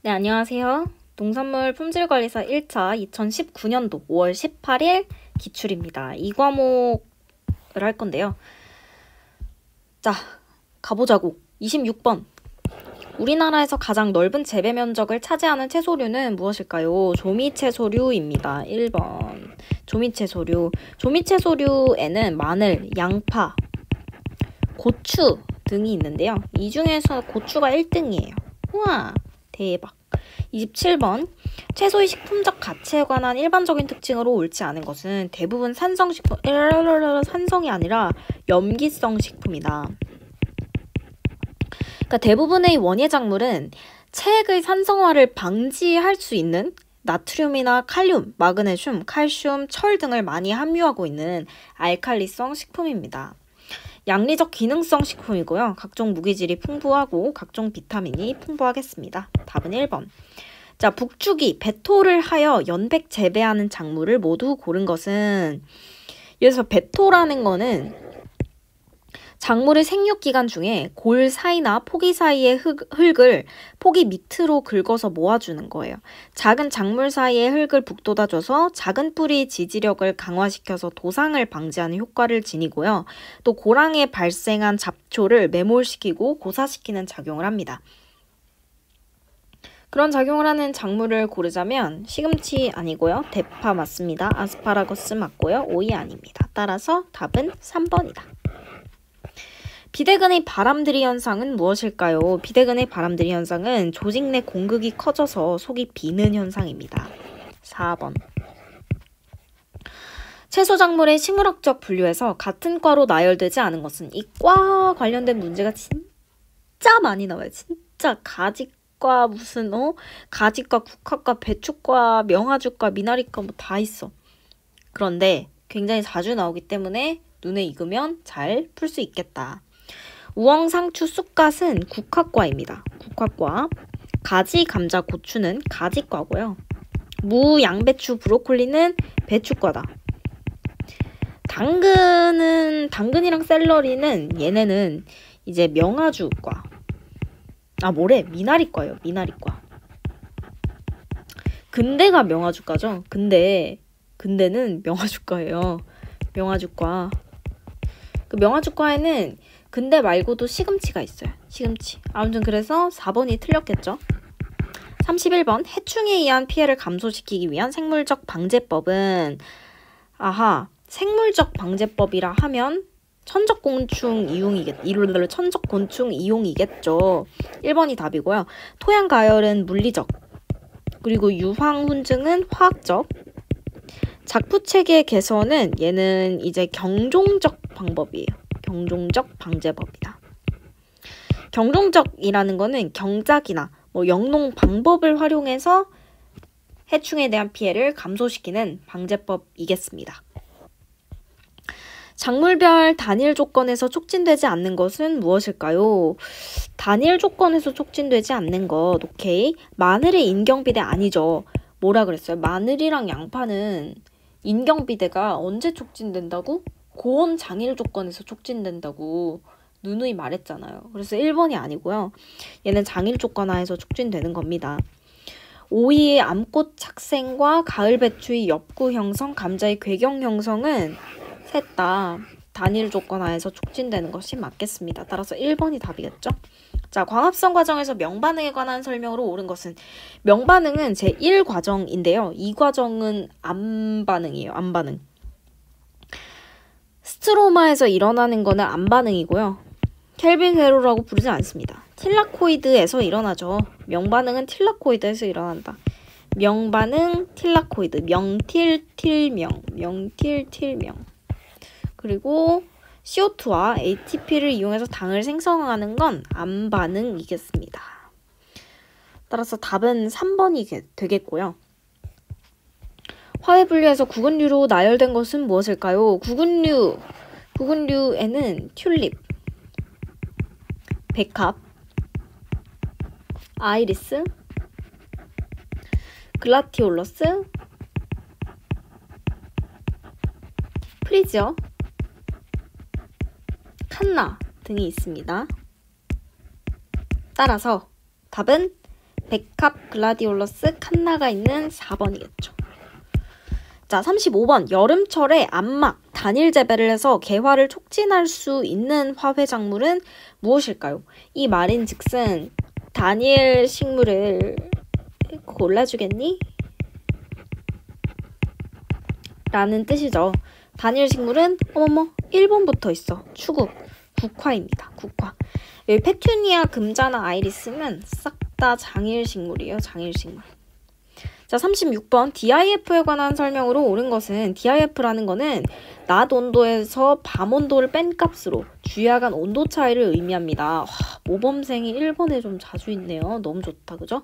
네, 안녕하세요. 농산물 품질관리사 1차 2019년도 5월 18일 기출입니다. 이 과목을 할 건데요. 자, 가보자고. 26번. 우리나라에서 가장 넓은 재배 면적을 차지하는 채소류는 무엇일까요? 조미채소류입니다. 1번. 조미채소류. 조미채소류에는 마늘, 양파, 고추 등이 있는데요. 이 중에서 고추가 1등이에요. 우와, 대박. 27번. 채소의 식품적 가치에 관한 일반적인 특징으로 옳지 않은 것은 대부분 산성이 아니라 염기성 식품이다. 그러니까 대부분의 원예 작물은 체액의 산성화를 방지할 수 있는 나트륨이나 칼륨, 마그네슘, 칼슘, 철 등을 많이 함유하고 있는 알칼리성 식품입니다. 양리적 기능성 식품이고요. 각종 무기질이 풍부하고 각종 비타민이 풍부하겠습니다. 답은 1번. 자, 북주기, 배토를 하여 연백 재배하는 작물을 모두 고른 것은, 여기서 배토라는 거는 작물의 생육기간 중에 골 사이나 포기 사이의 흙을 포기 밑으로 긁어서 모아주는 거예요. 작은 작물 사이의 흙을 북돋아줘서 작은 뿌리 지지력을 강화시켜서 도상을 방지하는 효과를 지니고요. 또 고랑에 발생한 잡초를 매몰시키고 고사시키는 작용을 합니다. 그런 작용을 하는 작물을 고르자면 시금치 아니고요. 대파 맞습니다. 아스파라거스 맞고요. 오이 아닙니다. 따라서 답은 3번이다. 비대근의 바람들이 현상은 무엇일까요? 비대근의 바람들이 현상은 조직 내 공극이 커져서 속이 비는 현상입니다. 4번. 채소작물의 식물학적 분류에서 같은 과로 나열되지 않은 것은, 이 과 관련된 문제가 진짜 많이 나와요. 진짜 가지과 무슨 가지과, 국화과, 배추과, 명화주과, 미나리과 뭐 다 있어. 그런데 굉장히 자주 나오기 때문에 눈에 익으면 잘 풀 수 있겠다. 우엉, 상추, 쑥갓은 국화과입니다. 국화과. 가지, 감자, 고추는 가지과고요. 무, 양배추, 브로콜리는 배추과다. 당근이랑 샐러리는 얘네는 이제 명화주과. 미나리과예요. 미나리과. 근대가 명화주과죠. 근대는 명화주과예요. 명화주과. 그 명화주과에는 근대 말고도 시금치가 있어요. 시금치. 아무튼 그래서 4번이 틀렸겠죠. 31번. 해충에 의한 피해를 감소시키기 위한 생물적 방제법은, 생물적 방제법이라 하면 천적곤충 이용이겠죠. 1번이 답이고요. 토양 가열은 물리적, 그리고 유황훈증은 화학적, 작부체계 개선은 얘는 이제 경종적 방법이에요. 경종적 방제법이다. 경종적이라는 거는 경작이나 영농 방법을 활용해서 해충에 대한 피해를 감소시키는 방제법이겠습니다. 작물별 단일 조건에서 촉진되지 않는 것은 무엇일까요? 단일 조건에서 촉진되지 않는 것, 오케이. 마늘의 인경비대 아니죠. 뭐라 그랬어요? 마늘이랑 양파는 인경비대가 언제 촉진된다고? 고온 장일 조건에서 촉진된다고 누누이 말했잖아요. 그래서 1번이 아니고요. 얘는 장일 조건 하에서 촉진되는 겁니다. 오이의 암꽃 착생과 가을 배추의 엽구 형성, 감자의 괴경 형성은 셋 다 단일 조건 하에서 촉진되는 것이 맞겠습니다. 따라서 1번이 답이겠죠? 자, 광합성 과정에서 명반응에 관한 설명으로 옳은 것은, 명반응은 제1과정인데요. 이 과정은 암반응이에요. 암반응. 스트로마에서 일어나는 거는 암반응이고요. 켈빈 회로라고 부르지 않습니다. 틸라코이드에서 일어나죠. 명반응은 틸라코이드에서 일어난다. 명반응 틸라코이드, 명틸틸명. 그리고 CO2와 ATP를 이용해서 당을 생성하는 건 암반응이겠습니다. 따라서 답은 3번이 되겠고요. 화해 분류에서 구근류로 나열된 것은 무엇일까요? 구근류에는 튤립, 백합, 아이리스, 글라티올러스, 프리지어, 칸나 등이 있습니다. 따라서 답은 백합 글라디올러스 칸나가 있는 4번이겠죠. 자, 35번. 여름철에 암막, 단일 재배를 해서 개화를 촉진할 수 있는 화훼작물은 무엇일까요? 이 말인즉슨 단일 식물을 골라주겠니? 라는 뜻이죠. 단일 식물은 어머머 1번부터 있어. 추국, 국화입니다. 국화. 여기 페튜니아, 금자나 아이리스는 싹 다 장일 식물이에요. 장일 식물. 자, 36번. DIF에 관한 설명으로 옳은 것은 DIF라는 거는 낮 온도에서 밤 온도를 뺀 값으로 주야 간 온도 차이를 의미합니다. 모범생이 1번에 좀 자주 있네요. 너무 좋다. 그죠?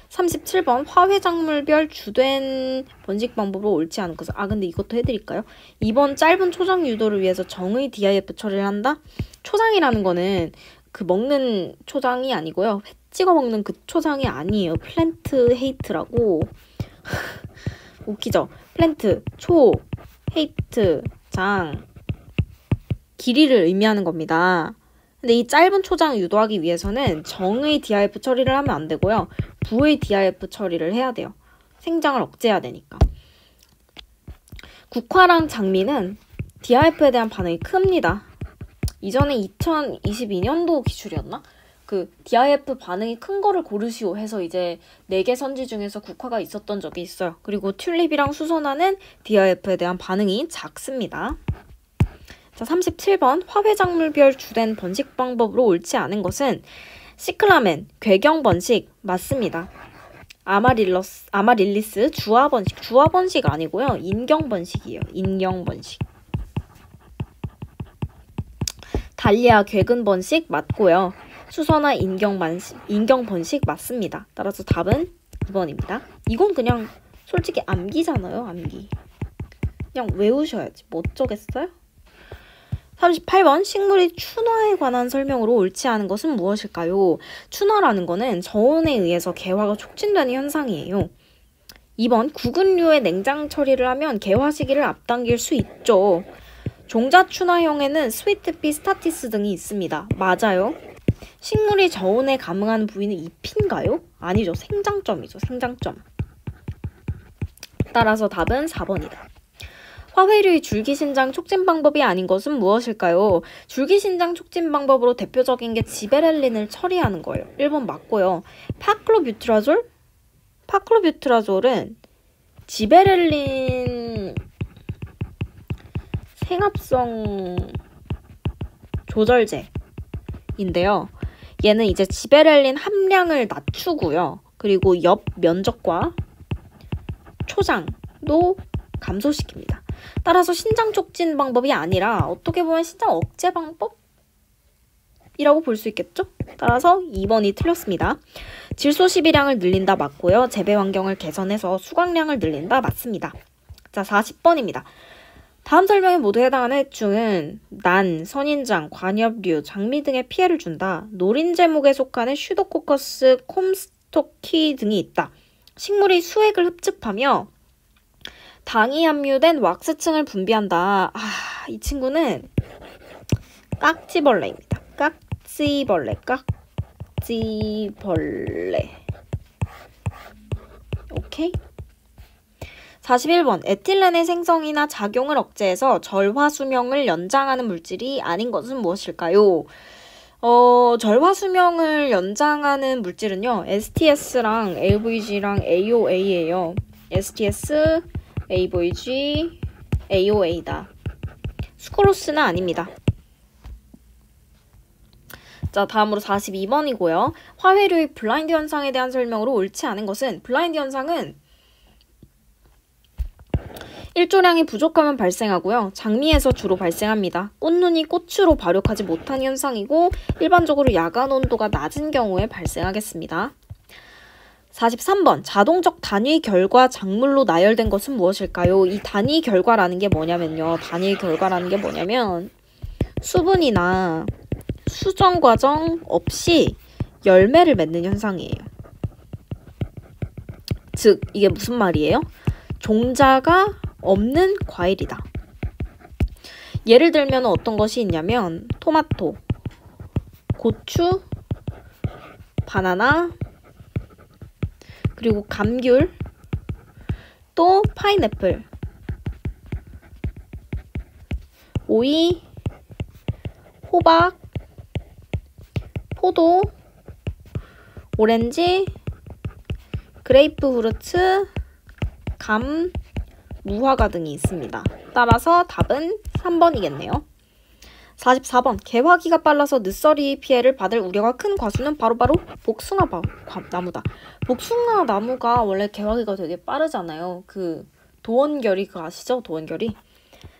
37번. 화훼작물별 주된 번식 방법으로 옳지 않은 것은 근데 이것도 해드릴까요? 2번. 짧은 초장 유도를 위해서 정의 DIF 처리를 한다? 초장이라는 거는 그 먹는 초장이 아니고요. 회 찍어 먹는 그 초장이 아니에요. 플랜트 헤이트라고. 웃기죠? 플랜트, 초, 헤이트, 장, 길이를 의미하는 겁니다. 근데 이 짧은 초장을 유도하기 위해서는 정의 DIF 처리를 하면 안 되고요. 부의 DIF 처리를 해야 돼요. 생장을 억제해야 되니까. 국화랑 장미는 DIF에 대한 반응이 큽니다. 이전에 2022년도 기출이었나? 그 DIF 반응이 큰 거를 고르시오 해서 이제 4개 선지 중에서 국화가 있었던 적이 있어요. 그리고 튤립이랑 수선화는 DIF에 대한 반응이 작습니다. 자, 37번. 화훼작물별 주된 번식 방법으로 옳지 않은 것은 시클라멘, 괴경 번식 맞습니다. 아마릴리스, 주화 번식. 주화 번식 아니고요. 인경 번식이에요. 인경 번식. 달리아, 괴근 번식 맞고요. 수선화, 인경 번식 맞습니다. 따라서 답은 2번입니다. 이건 그냥 솔직히 암기잖아요. 암기. 그냥 외우셔야지. 뭐 어쩌겠어요? 38번. 식물이 춘화에 관한 설명으로 옳지 않은 것은 무엇일까요? 춘화라는 거는 저온에 의해서 개화가 촉진되는 현상이에요. 2번. 구근류의 냉장 처리를 하면 개화 시기를 앞당길 수 있죠. 종자춘화형에는 스위트피, 스타티스 등이 있습니다. 맞아요. 식물이 저온에 감응하는 부위는 잎인가요? 아니죠. 생장점이죠. 생장점. 따라서 답은 4번이다. 화훼류의 줄기신장 촉진 방법이 아닌 것은 무엇일까요? 줄기신장 촉진 방법으로 대표적인 게 지베렐린을 처리하는 거예요. 1번 맞고요. 파클로뷰트라졸은 지베렐린 생합성 조절제인데요. 얘는 이제 지베렐린 함량을 낮추고요. 그리고 엽 면적과 초장도 감소시킵니다. 따라서 신장 촉진 방법이 아니라 어떻게 보면 신장 억제 방법이라고 볼 수 있겠죠? 따라서 2번이 틀렸습니다. 질소 시비량을 늘린다 맞고요. 재배 환경을 개선해서 수확량을 늘린다 맞습니다. 자, 40번입니다. 다음 설명에 모두 해당하는 해충은 난, 선인장, 관엽류, 장미 등의 피해를 준다. 노린 제목에 속하는 슈도코커스, 콤스토키 등이 있다. 식물이 수액을 흡집하며 당이 함유된 왁스층을 분비한다. 이 친구는 깍지벌레입니다. 깍지벌레. 오케이? 41번. 에틸렌의 생성이나 작용을 억제해서 절화 수명을 연장하는 물질이 아닌 것은 무엇일까요? 절화 수명을 연장하는 물질은요. STS랑 AVG랑 AOA예요. STS, AVG, AOA다. 수크로스는 아닙니다. 자, 다음으로 42번이고요. 화훼류의 블라인드 현상에 대한 설명으로 옳지 않은 것은 블라인드 현상은 일조량이 부족하면 발생하고요. 장미에서 주로 발생합니다. 꽃눈이 꽃으로 발육하지 못한 현상이고 일반적으로 야간 온도가 낮은 경우에 발생하겠습니다. 43번. 자동적 단위 결과 작물로 나열된 것은 무엇일까요? 이 단위 결과라는 게 뭐냐면요. 수분이나 수정 과정 없이 열매를 맺는 현상이에요. 즉, 이게 무슨 말이에요? 종자가 없는 과일이다. 예를 들면 어떤 것이 있냐면 토마토, 고추, 바나나, 그리고 감귤, 또 파인애플, 오이, 호박, 포도, 오렌지, 그레이프 프루트, 감, 무화과 등이 있습니다. 따라서 답은 3번이겠네요. 44번. 개화기가 빨라서 늦서리 피해를 받을 우려가 큰 과수는 바로바로 복숭아 나무다. 복숭아 나무가 원래 개화기가 되게 빠르잖아요. 그 도원결이 그거 아시죠? 도원결이.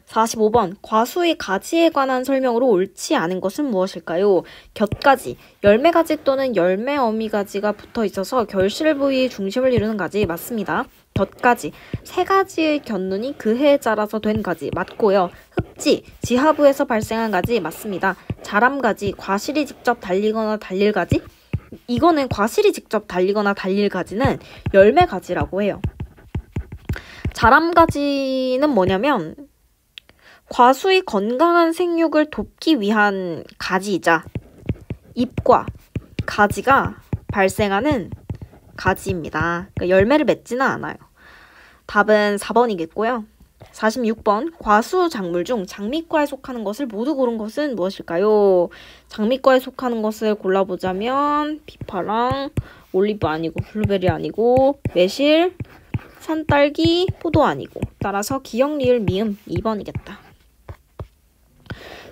45번. 과수의 가지에 관한 설명으로 옳지 않은 것은 무엇일까요? 곁가지, 열매가지 또는 열매 어미가지가 붙어 있어서 결실 부위 중심을 이루는 가지 맞습니다. 곁가지, 세 가지의 곁눈이 그 해에 자라서 된 가지 맞고요. 흡지, 지하부에서 발생한 가지 맞습니다. 자람가지, 과실이 직접 달리거나 달릴 가지? 이거는 과실이 직접 달리거나 달릴 가지는 열매가지라고 해요. 자람가지는 뭐냐면 과수의 건강한 생육을 돕기 위한 가지이자 잎과 가지가 발생하는 가지입니다. 그러니까 열매를 맺지는 않아요. 답은 4번이겠고요. 46번. 과수 작물 중 장미과에 속하는 것을 모두 고른 것은 무엇일까요? 장미과에 속하는 것을 골라보자면 비파랑 올리브 아니고 블루베리 아니고 매실, 산딸기, 포도 아니고 따라서 기역, 리을, 미음 2번이겠다.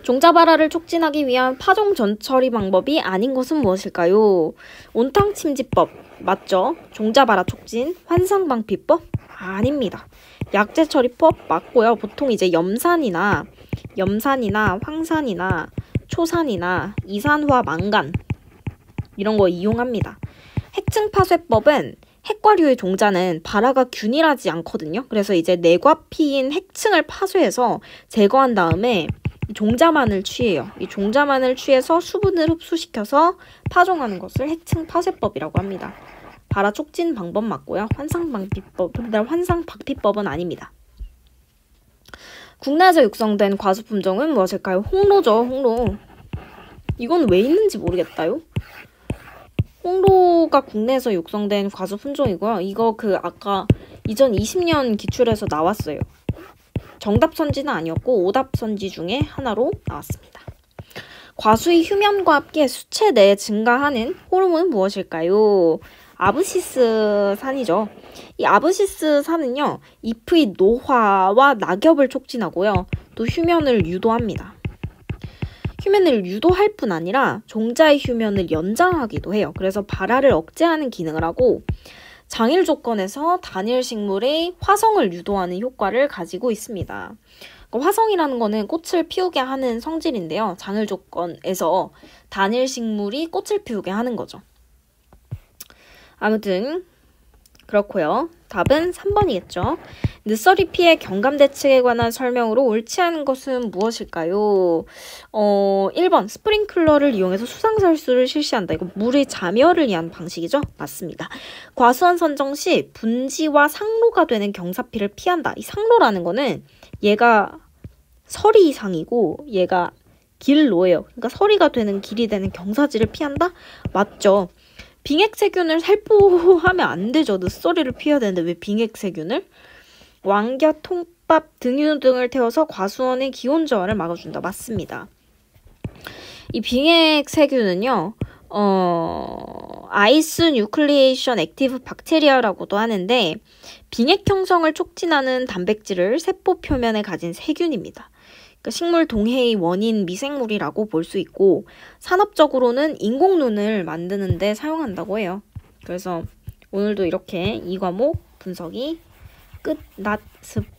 종자발화를 촉진하기 위한 파종 전처리 방법이 아닌 것은 무엇일까요? 온탕침지법 맞죠? 종자발화 촉진, 환상방피법 아닙니다. 약재처리법 맞고요. 보통 이제 염산이나 황산이나 초산이나 이산화 망간 이런 거 이용합니다. 핵층파쇄법은 핵과류의 종자는 발화가 균일하지 않거든요. 그래서 이제 내과피인 핵층을 파쇄해서 제거한 다음에 종자만을 취해요. 이 종자만을 취해서 수분을 흡수시켜서 파종하는 것을 핵층파쇄법이라고 합니다. 발화 촉진 방법 맞고요. 환상박피법은 아닙니다. 국내에서 육성된 과수 품종은 무엇일까요? 홍로죠. 홍로. 이건 왜 있는지 모르겠다요. 홍로가 국내에서 육성된 과수 품종이고요. 이거 아까 2020년 기출에서 나왔어요. 정답 선지는 아니었고 오답 선지 중에 하나로 나왔습니다. 과수의 휴면과 함께 수체 내에 증가하는 호르몬은 무엇일까요? 아브시스산이죠. 이 아브시스산은요, 잎의 노화와 낙엽을 촉진하고요. 또 휴면을 유도합니다. 휴면을 유도할 뿐 아니라 종자의 휴면을 연장하기도 해요. 그래서 발화를 억제하는 기능을 하고 장일 조건에서 단일 식물의 화성을 유도하는 효과를 가지고 있습니다. 화성이라는 거는 꽃을 피우게 하는 성질인데요. 장일 조건에서 단일 식물이 꽃을 피우게 하는 거죠. 아무튼 그렇고요. 답은 3번이겠죠. 늦서리 피해 경감 대책에 관한 설명으로 옳지 않은 것은 무엇일까요? 1번 스프링클러를 이용해서 수상살수를 실시한다. 이거 물의 잠열을 위한 방식이죠? 맞습니다. 과수원 선정 시 분지와 상로가 되는 경사피를 피한다. 이 상로라는 거는 얘가 서리상이고 얘가 길로예요. 그러니까 서리가 되는 길이 되는 경사지를 피한다? 맞죠. 빙액세균을 살포하면 안 되죠. 늦서리를 피해야 되는데 왜 빙액세균을? 왕겨, 통밥, 등유 등을 태워서 과수원의 기온 저하를 막아준다. 맞습니다. 이 빙액세균은요. 아이스 뉴클리에이션 액티브 박테리아라고도 하는데 빙액 형성을 촉진하는 단백질을 세포 표면에 가진 세균입니다. 그러니까 식물 동해의 원인 미생물이라고 볼 수 있고 산업적으로는 인공눈을 만드는 데 사용한다고 해요. 그래서 오늘도 이렇게 이 과목 분석이 끝났습니다.